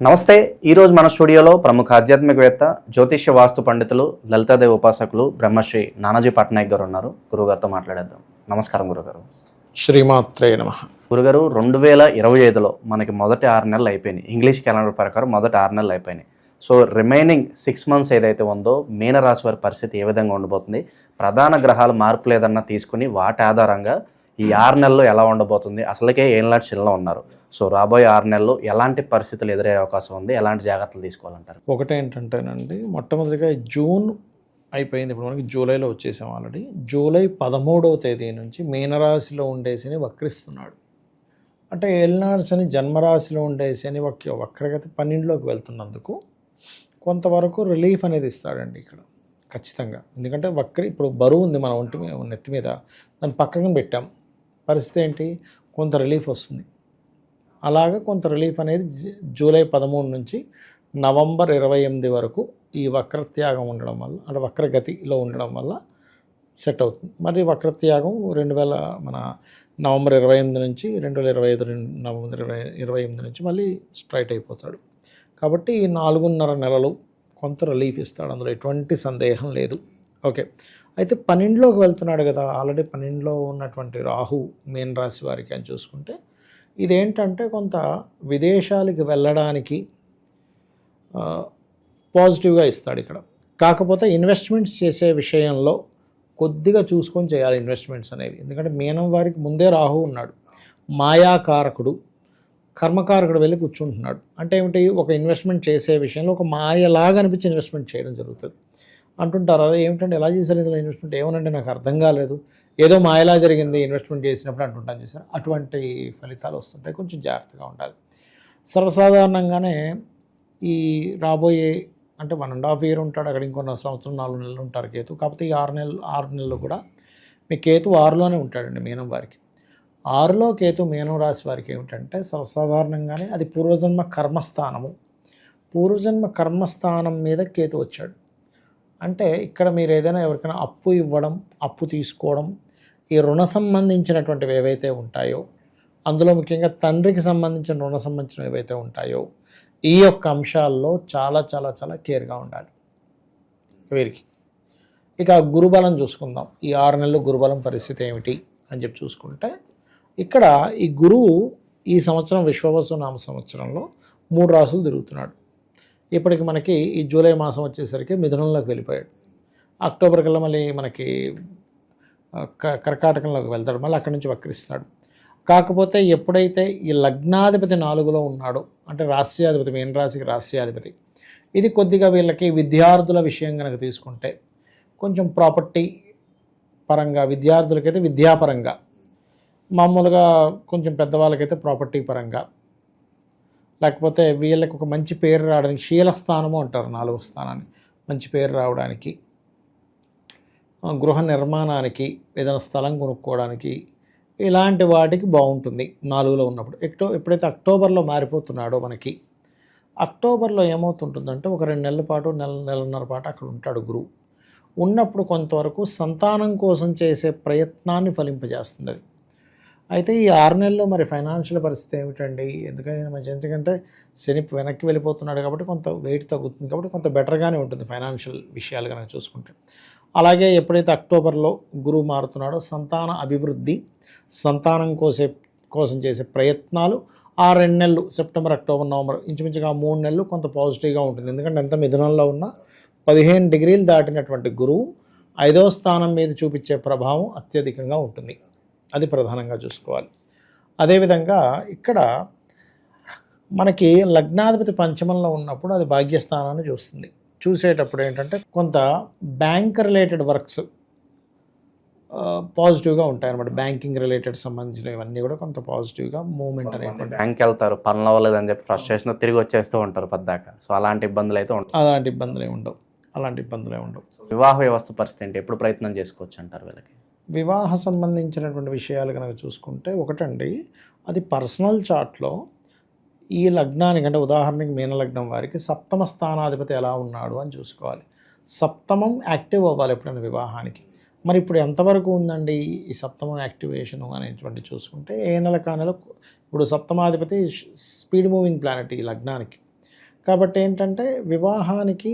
నమస్తే. ఈరోజు మన స్టూడియోలో ప్రముఖ ఆధ్యాత్మికవేత్త, జ్యోతిష్య వాస్తు పండితులు, లలితాదేవి ఉపాసకులు బ్రహ్మశ్రీ నానాజీ పట్నాయక్ గారు ఉన్నారు. గురుగారితో మాట్లాడేద్దాం. నమస్కారం గురుగారు. శ్రీమాత్రే నమః. గురుగారు, 2025లో మనకి మొదటి 6 నెలలు అయిపోయినాయి. ఇంగ్లీష్ క్యాలెండర్ ప్రకారం మొదటి 6 నెలలు అయిపోయినాయి. సో రిమైనింగ్ 6 months ఏదైతే ఉందో మీనరాశి వారి పరిస్థితి ఏ విధంగా ఉండబోతుంది, ప్రధాన గ్రహాలు మార్పు లేదన్నా తీసుకుని వాటి ఆధారంగా ఈ 6 నెలలు ఎలా ఉండబోతుంది, అసలుకే ఏళ్ళ చిల్లో ఉన్నారు. సో రాబోయే 6 నెలలు ఎలాంటి పరిస్థితులు ఎదురయ్యే అవకాశం ఉంది, ఎలాంటి జాగ్రత్తలు తీసుకోవాలంటారు? ఒకటేంటంటేనండి, మొట్టమొదటిగా జూన్ అయిపోయింది, ఇప్పుడు మనకి జూలైలో వచ్చేసాం ఆల్రెడీ. జూలై 13వ తేదీ నుంచి మీనరాశిలో ఉండే శని వక్రిస్తున్నాడు. అంటే ఏలినాడు శని జన్మరాశిలో ఉండే శని వక్రగతి 12లోకి వెళ్తున్నందుకు కొంతవరకు రిలీఫ్ అనేది ఇస్తాడండి ఇక్కడ ఖచ్చితంగా. ఎందుకంటే ఇప్పుడు బరువు ఉంది మన ఒంటి మీద, నెత్తి మీద, దాన్ని పక్కన పెట్టాం. పరిస్థితి ఏంటి, కొంత రిలీఫ్ వస్తుంది. అలాగా కొంత రిలీఫ్ అనేది జూలై 13 నుంచి నవంబర్ 28 వరకు ఈ వక్రత్యాగం ఉండడం వల్ల, అంటే వక్రగతిలో ఉండడం వల్ల సెట్ అవుతుంది. మరి వక్రత్యాగం మన నవంబర్ 28 నుంచి 2025 నవంబర్ 28 నుంచి మళ్ళీ స్ట్రైట్ అయిపోతాడు. కాబట్టి ఈ 4.5 నెలలు కొంత రిలీఫ్ ఇస్తాడు, అందులో ఎటువంటి సందేహం లేదు. ఓకే, అయితే 12లోకి వెళ్తున్నాడు కదా, ఆల్రెడీ 12లో ఉన్నటువంటి రాహు మీన రాశి వారికి అని చూసుకుంటే ఇదేంటంటే కొంత విదేశాలకు వెళ్ళడానికి పాజిటివ్గా ఇస్తాడు ఇక్కడ. కాకపోతే ఇన్వెస్ట్మెంట్స్ చేసే విషయంలో కొద్దిగా చూసుకొని చేయాలి ఇన్వెస్ట్మెంట్స్ అనేవి. ఎందుకంటే మీనం వారికి ముందే రాహు ఉన్నాడు, మాయాకారకుడు, కర్మకారకుడు వెళ్ళి కూర్చుంటున్నాడు. అంటే ఏమిటి, ఒక ఇన్వెస్ట్మెంట్ చేసే విషయంలో ఒక మాయలాగా అనిపించి ఇన్వెస్ట్మెంట్ చేయడం జరుగుతుంది. అంటుంటారు, అదే ఏమిటంటే ఎలా చేశారు ఇందులో ఇన్వెస్ట్మెంట్, ఏమనంటే నాకు అర్థం కాలేదు, ఏదో మాయలా జరిగింది ఇన్వెస్ట్మెంట్ చేసినప్పుడు అంటుంటాను చేశారు. అటువంటి ఫలితాలు వస్తుంటాయి, కొంచెం జాగ్రత్తగా ఉండాలి. సర్వసాధారణంగానే ఈ రాబోయే అంటే 1.5 year ఉంటాడు అక్కడ, ఇంకొన్న సంవత్సరం 4 నెలలు ఉంటారు కేతు. కాకపోతే ఈ 6 నెలలు కూడా మీ కేతు 6లోనే ఉంటాడండి మీనం వారికి. 6లో కేతు మీనం రాశి వారికి ఏమిటంటే సర్వసాధారణంగానే అది పూర్వజన్మ కర్మస్థానము. పూర్వజన్మ కర్మస్థానం మీద కేతు వచ్చాడు. అంటే ఇక్కడ మీరు ఏదైనా ఎవరికైనా అప్పు ఇవ్వడం, అప్పు తీసుకోవడం, ఈ రుణ సంబంధించినటువంటివి ఏవైతే ఉంటాయో, అందులో ముఖ్యంగా తండ్రికి సంబంధించిన రుణ సంబంధించినవి ఏవైతే ఉంటాయో, ఈ యొక్క అంశాల్లో చాలా చాలా చాలా కేర్గా ఉండాలి వీరికి. ఇక గురుబలం చూసుకుందాం. ఈ 6 నెలలు గురుబలం పరిస్థితి ఏమిటి అని చెప్పి చూసుకుంటే, ఇక్కడ ఈ గురువు ఈ సంవత్సరం విశ్వవసు నామ సంవత్సరంలో 3 రాసులు తిరుగుతున్నాడు. ఇప్పటికి మనకి ఈ జూలై మాసం వచ్చేసరికి మిథునంలోకి వెళ్ళిపోయాడు. అక్టోబర్ కల్లా మళ్ళీ మనకి కర్కాటకంలోకి వెళ్తాడు, మళ్ళీ అక్కడి నుంచి వక్రిస్తాడు. కాకపోతే ఎప్పుడైతే ఈ లగ్నాధిపతి 4లో ఉన్నాడో, అంటే రాస్యాధిపతి, మీన రాశికి రాస్యాధిపతి, ఇది కొద్దిగా వీళ్ళకి విద్యార్థుల విషయం కనుక తీసుకుంటే కొంచెం ప్రాపర్టీ పరంగా, విద్యార్థులకైతే విద్యాపరంగా, మామూలుగా కొంచెం పెద్దవాళ్ళకైతే ప్రాపర్టీ పరంగా, లేకపోతే వీళ్ళకి ఒక మంచి పేరు రావడానికి, శీలస్థానము అంటారు 4వ స్థానాన్ని, మంచి పేరు రావడానికి, గృహ నిర్మాణానికి, ఏదైనా స్థలం కొనుక్కోవడానికి, ఇలాంటి వాటికి బాగుంటుంది 4లో ఉన్నప్పుడు. ఎప్పుడైతే అక్టోబర్లో మారిపోతున్నాడో మనకి, అక్టోబర్లో ఏమవుతుంటుందంటే ఒక 2 నెలల పాటు, నెలన్నర పాటు అక్కడ ఉంటాడు గురువు. ఉన్నప్పుడు కొంతవరకు సంతానం కోసం చేసే ప్రయత్నాన్ని ఫలింపజేస్తుంది అది. అయితే ఈ 6 నెలల్లో మరి ఫైనాన్షియల్ పరిస్థితి ఏమిటండి, ఎందుకంటే శని వెనక్కి వెళ్ళిపోతున్నాడు కాబట్టి కొంత వెయిట్ తగ్గుతుంది, కాబట్టి కొంత బెటర్గానే ఉంటుంది ఫైనాన్షియల్ విషయాలు కనుక చూసుకుంటే. అలాగే ఎప్పుడైతే అక్టోబర్లో గురువు మారుతున్నాడో సంతాన అభివృద్ధి, సంతానం కోసం చేసే ప్రయత్నాలు ఆ 2 నెలలు, సెప్టెంబర్, అక్టోబర్, నవంబర్, ఇంచుమించుగా 3 నెలలు కొంత పాజిటివ్గా ఉంటుంది. ఎందుకంటే ఎంత మిథునంలో ఉన్న 15 degrees దాటినటువంటి గురువు 5వ స్థానం మీద చూపించే ప్రభావం అత్యధికంగా ఉంటుంది. అది ప్రధానంగా చూసుకోవాలి. అదేవిధంగా ఇక్కడ మనకి లగ్నాధిపతి పంచమంలో ఉన్నప్పుడు అది భాగ్యస్థానాన్ని చూస్తుంది. చూసేటప్పుడు ఏంటంటే కొంత బ్యాంక్ రిలేటెడ్ వర్క్స్ పాజిటివ్గా ఉంటాయి అన్నమాట. బ్యాంకింగ్ రిలేటెడ్ సంబంధించిన ఇవన్నీ కూడా కొంత పాజిటివ్గా మూవ్మెంట్ అనేది. బ్యాంక్కి వెళ్తారు, పనులు అవ్వలేదని చెప్పి ఫ్రస్ట్రేషన్ తిరిగి వచ్చేస్తూ ఉంటారు పద్దాక. సో అలాంటి ఇబ్బందులు అయితే ఉంటాయి. అలాంటి ఇబ్బందులే ఉండవు. వివాహ వ్యవస్థ పరిస్థితి ఏంటి, ఎప్పుడు ప్రయత్నం చేసుకోవచ్చు అంటారు వీళ్ళకి? వివాహ సంబంధించినటువంటి విషయాలు కనుక చూసుకుంటే, ఒకటండి, అది పర్సనల్ చార్ట్లో ఈ లగ్నానికి, అంటే ఉదాహరణకి మీన లగ్నం వారికి 7వ స్థానాధిపతి ఎలా ఉన్నాడు అని చూసుకోవాలి. 7వం యాక్టివ్ అవ్వాలి ఎప్పుడైనా వివాహానికి. మరి ఇప్పుడు ఎంతవరకు ఉందండి ఈ 7వ యాక్టివేషను అనేటువంటి చూసుకుంటే, ఏ నెల కా నెల ఇప్పుడు 7వ అధిపతి స్పీడ్ మూవింగ్ ప్లానెట్ ఈ లగ్నానికి. కాబట్టి ఏంటంటే వివాహానికి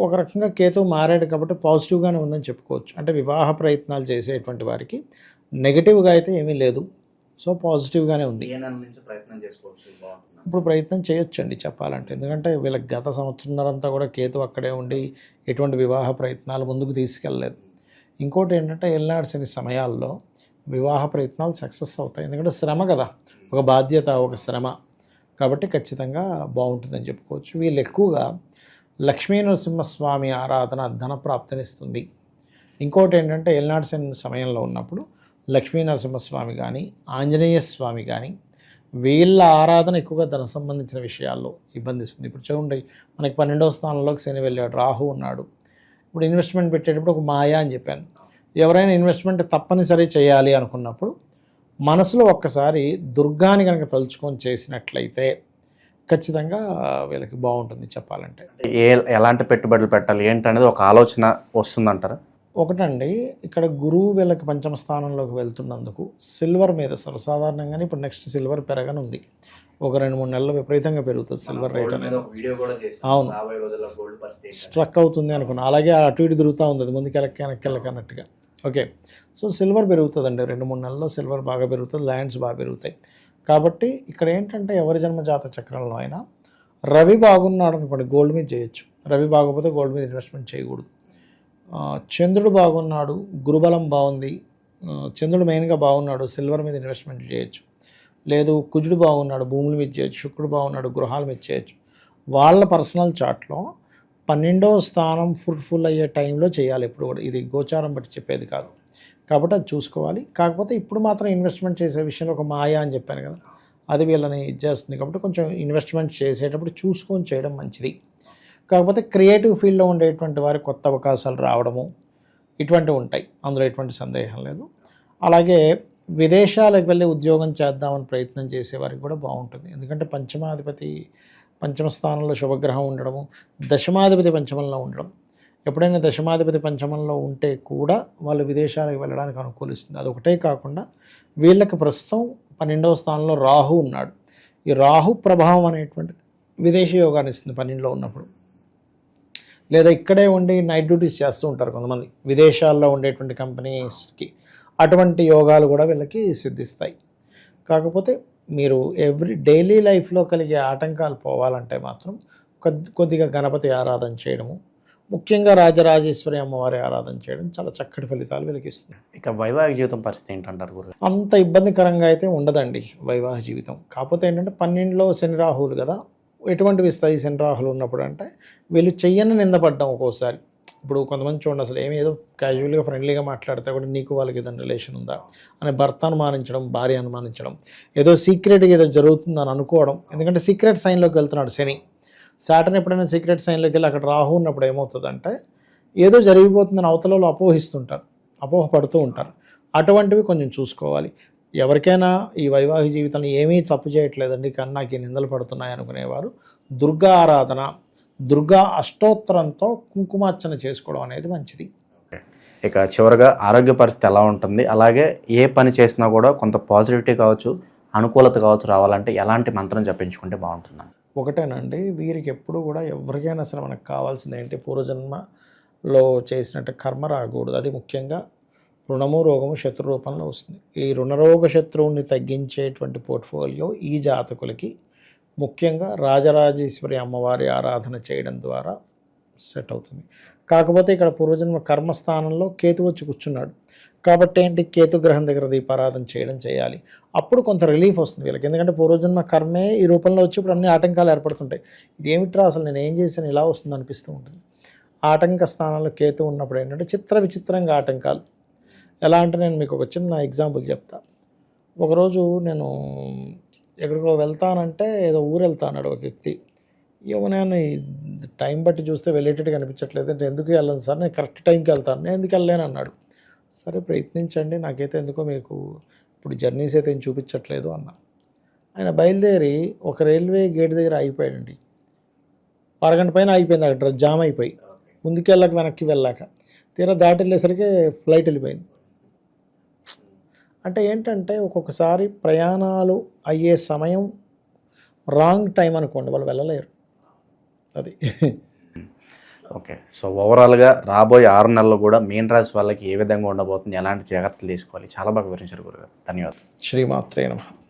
ఒక రకంగా కేతు మారాడు కాబట్టి పాజిటివ్గానే ఉందని చెప్పుకోవచ్చు. అంటే వివాహ ప్రయత్నాలు చేసేటువంటి వారికి నెగిటివ్గా అయితే ఏమీ లేదు. సో పాజిటివ్గానే ఉంది. ఏ నెల నుంచి ప్రయత్నం చేసుకోవచ్చు బాగుంటుంది? ఇప్పుడు ప్రయత్నం చేయొచ్చండి చెప్పాలంటే. ఎందుకంటే వీళ్ళకి గత సంవత్సరంన్నరంతా కూడా కేతు అక్కడే ఉండి ఎటువంటి వివాహ ప్రయత్నాలు ముందుకు తీసుకెళ్ళలేదు. ఇంకోటి ఏంటంటే ఏలినాటి శని సమయాల్లో వివాహ ప్రయత్నాలు సక్సెస్ అవుతాయి. ఎందుకంటే శ్రమ కదా, ఒక బాధ్యత, ఒక శ్రమ, కాబట్టి ఖచ్చితంగా బాగుంటుందని చెప్పుకోవచ్చు. వీళ్ళు ఎక్కువగా లక్ష్మీ నరసింహస్వామి ఆరాధన ధన ప్రాప్తినిస్తుంది. ఇంకోటి ఏంటంటే ఏలినాటి శని సమయంలో ఉన్నప్పుడు లక్ష్మీ నరసింహస్వామి కానీ ఆంజనేయ స్వామి కానీ వీళ్ళ ఆరాధన ఎక్కువగా ధన సంబంధించిన విషయాల్లో ఇబ్బందిస్తుంది. ఇప్పుడు చూడండి, మనకి 12వ స్థానంలోకి శని వెళ్ళాడు, రాహు ఉన్నాడు. ఇప్పుడు ఇన్వెస్ట్మెంట్ పెట్టేటప్పుడు ఒక మాయా అని చెప్పాను. ఎవరైనా ఇన్వెస్ట్మెంట్ తప్పనిసరి చేయాలి అనుకున్నప్పుడు మనసులో ఒక్కసారి దుర్గాని కనుక తలుచుకొని చేసినట్లయితే ఖచ్చితంగా వీళ్ళకి బాగుంటుంది చెప్పాలంటే. ఎలాంటి పెట్టుబడులు పెట్టాలి ఏంటనేది ఒక ఆలోచన వస్తుందంటారా? ఒకటండి, ఇక్కడ గురువు వీళ్ళకి పంచమ స్థానంలోకి వెళ్తున్నందుకు సిల్వర్ మీద సర్వసాధారణంగానే ఇప్పుడు నెక్స్ట్ సిల్వర్ పెరగనుంది. ఒక 2-3 నెలలు విపరీతంగా పెరుగుతుంది సిల్వర్ రేట్ అనేది. అవును, స్ట్రక్ అవుతుంది అనుకున్నా, అలాగే అటు ఇటు తిరుగుతూ ఉంది, అది ముందుకెళ్ళకి వెనక్కి అన్నట్టుగా. ఓకే, సో సిల్వర్ పెరుగుతుందండి, 2-3 నెలల్లో సిల్వర్ బాగా పెరుగుతుంది, ల్యాండ్స్ బాగా పెరుగుతాయి. కాబట్టి ఇక్కడ ఏంటంటే ఎవరి జన్మ జాతక చక్రంలో అయినా రవి బాగున్నాడు అనుకోండి, గోల్డ్ మీద చేయొచ్చు. రవి బాగోకపోతే గోల్డ్ మీద ఇన్వెస్ట్మెంట్ చేయకూడదు. చంద్రుడు బాగున్నాడు, గురుబలం బాగుంది, చంద్రుడు మెయిన్గా బాగున్నాడు, సిల్వర్ మీద ఇన్వెస్ట్మెంట్ చేయొచ్చు. లేదు కుజుడు బాగున్నాడు, భూముల మీద చేయొచ్చు. శుక్రుడు బాగున్నాడు, గృహాల మీద చేయొచ్చు. వాళ్ళ పర్సనల్ చార్ట్లో 12వ స్థానం ఫ్రూట్ఫుల్ అయ్యే టైంలో చేయాలి ఎప్పుడు కూడా. ఇది గోచారం బట్టి చెప్పేది కాదు, కాబట్టి అది చూసుకోవాలి. కాకపోతే ఇప్పుడు మాత్రం ఇన్వెస్ట్మెంట్ చేసే విషయంలో ఒక మాయా అని చెప్పాను కదా, అది వీళ్ళని చేస్తుంది. కాబట్టి కొంచెం ఇన్వెస్ట్మెంట్ చేసేటప్పుడు చూసుకొని చేయడం మంచిది. కాకపోతే క్రియేటివ్ ఫీల్డ్లో ఉండేటువంటి వారి కొత్త అవకాశాలు రావడము ఇటువంటివి ఉంటాయి, అందులో ఎటువంటి సందేహం లేదు. అలాగే విదేశాలకు వెళ్ళి ఉద్యోగం చేద్దామని ప్రయత్నం చేసేవారికి కూడా బాగుంటుంది. ఎందుకంటే పంచమ స్థానంలో శుభగ్రహం ఉండడము, దశమాధిపతి పంచమంలో ఉండడం. ఎప్పుడైనా దశమాధిపతి పంచమంలో ఉంటే కూడా వాళ్ళు విదేశాలకు వెళ్ళడానికి అనుకూలిస్తుంది. అదొకటే కాకుండా వీళ్ళకి ప్రస్తుతం 12వ స్థానంలో రాహు ఉన్నాడు. ఈ రాహు ప్రభావం అనేటువంటిది విదేశీ యోగాన్ని ఇస్తుంది 12లో ఉన్నప్పుడు. లేదా ఇక్కడే ఉండి నైట్ డ్యూటీస్ చేస్తూ ఉంటారు కొంతమంది విదేశాల్లో ఉండేటువంటి కంపెనీస్కి, అటువంటి యోగాలు కూడా వీళ్ళకి సిద్ధిస్తాయి. కాకపోతే మీరు డైలీ లైఫ్లో కలిగే ఆటంకాలు పోవాలంటే మాత్రం కొద్దిగా గణపతి ఆరాధన చేయడము, ముఖ్యంగా రాజరాజేశ్వరి అమ్మవారి ఆరాధన చేయడం చాలా చక్కటి ఫలితాలు వీళ్ళకి ఇస్తుంది. ఇక వైవాహిక జీవితం పరిస్థితి ఏంటంటారు గురు? అంత ఇబ్బందికరంగా అయితే ఉండదండి వైవాహిక జీవితం. కాకపోతే ఏంటంటే 12లో శని రాహువులు కదా, ఎటువంటివి ఇస్తాయి శని రాహులు ఉన్నప్పుడు అంటే వీళ్ళు చెయ్యని నిందపడ్డం ఒక్కోసారి. ఇప్పుడు కొంతమంది చూడండి, అసలు ఏదో క్యాజువల్గా ఫ్రెండ్లీగా మాట్లాడితే కూడా నీకు వాళ్ళకి ఏదైనా రిలేషన్ ఉందా అని భర్త అనుమానించడం, భార్య అనుమానించడం, ఏదో సీక్రెట్గా ఏదో జరుగుతుందని అనుకోవడం. ఎందుకంటే సీక్రెట్ సైన్లోకి వెళ్తున్నాడు శని. సాటర్న్ ఎప్పుడైనా సీక్రెట్ సైన్లోకి వెళ్ళి అక్కడ రాహు ఉన్నప్పుడు ఏమవుతుందంటే ఏదో జరిగిపోతుందని అవతలలో అపోహపడుతూ ఉంటారు. అటువంటివి కొంచెం చూసుకోవాలి. ఎవరికైనా ఈ వైవాహిక జీవితంలో ఏమీ తప్పు చేయట్లేదండి కానీ నాకు నిందలు పడుతున్నాయి అనుకునేవారు దుర్గా ఆరాధన, దుర్గా అష్టోత్తరంతో కుంకుమార్చన చేసుకోవడం అనేది మంచిది. ఇక చివరిగా ఆరోగ్య పరిస్థితి ఎలా ఉంటుంది, అలాగే ఏ పని చేసినా కూడా కొంత పాజిటివిటీ కావచ్చు, అనుకూలత కావచ్చు రావాలంటే ఎలాంటి మంత్రం జపించుకుంటే బాగుంటుంది? ఒకటేనండి, వీరికి ఎప్పుడు కూడా ఎవరికైనా సరే మనకు కావాల్సింది ఏంటి, పూర్వజన్మలో చేసినట్టు కర్మ రాకూడదు. అది ముఖ్యంగా రుణము రోగము శత్రు రూపంలో వస్తుంది. ఈ రుణరోగ శత్రువుని తగ్గించేటువంటి పోర్ట్ఫోలియో ఈ జాతకులకి ముఖ్యంగా రాజరాజేశ్వరి అమ్మవారి ఆరాధన చేయడం ద్వారా సెట్ అవుతుంది. కాకపోతే ఇక్కడ పూర్వజన్మ కర్మస్థానంలో కేతు వచ్చి కూర్చున్నాడు కాబట్టి ఏంటి, కేతు గ్రహం దగ్గర దీపారాధన చేయాలి. అప్పుడు కొంత రిలీఫ్ వస్తుంది వీళ్ళకి. ఎందుకంటే పూర్వజన్మ కర్మే ఈ రూపంలో వచ్చి ఇప్పుడు అన్ని ఆటంకాలు ఏర్పడుతుంటాయి. ఇది ఏమిట్రా అసలు నేను ఏం చేశాను ఇలా వస్తుంది అనిపిస్తూ ఉంటుంది. ఆటంక స్థానంలో కేతు ఉన్నప్పుడు ఏంటంటే విచిత్రంగా ఆటంకాలు. ఎలా అంటే నేను మీకు ఒక చిన్న ఎగ్జాంపుల్ చెప్తా. ఒకరోజు నేను ఎక్కడికో వెళ్తానంటే ఏదో ఊరు వెళ్తాన్నాడు ఒక వ్యక్తి. నేను టైం బట్టి చూస్తే వెళ్ళేటట్టుగా అనిపించట్లేదు అంటే ఎందుకు వెళ్ళను సార్, నేను కరెక్ట్ టైంకి వెళ్తాను, నేను ఎందుకు వెళ్ళలేను అన్నాడు. సరే ప్రయత్నించండి, నాకైతే ఎందుకో మీకు ఇప్పుడు జర్నీస్ అయితే ఏం చూపించట్లేదు అన్న. ఆయన బయలుదేరి ఒక రైల్వే గేట్ దగ్గర ఆగిపోయాడండి. అరగంట పైన ఆగిపోయింది అక్కడ, జామ్ అయిపోయి ముందుకెళ్ళక వెనక్కి వెళ్ళాక తీరా దాటి వెళ్ళేసరికి ఫ్లైట్ వెళ్ళిపోయింది. అంటే ఏంటంటే ఒక్కొక్కసారి ప్రయాణాలు అయ్యే సమయం రాంగ్ టైం అనుకోండి, వాళ్ళు వెళ్ళలేరు. అది. ఓకే. సో ఓవరాల్గా రాబోయే 6 నెలలు కూడా మీన రాశి వాళ్ళకి ఏ విధంగా ఉండబోతుంది, ఎలాంటి జాగ్రత్తలు తీసుకోవాలి, చాలా బాగా వివరించారు గురుగారు. ధన్యవాదాలు. శ్రీమాత్రే నమః.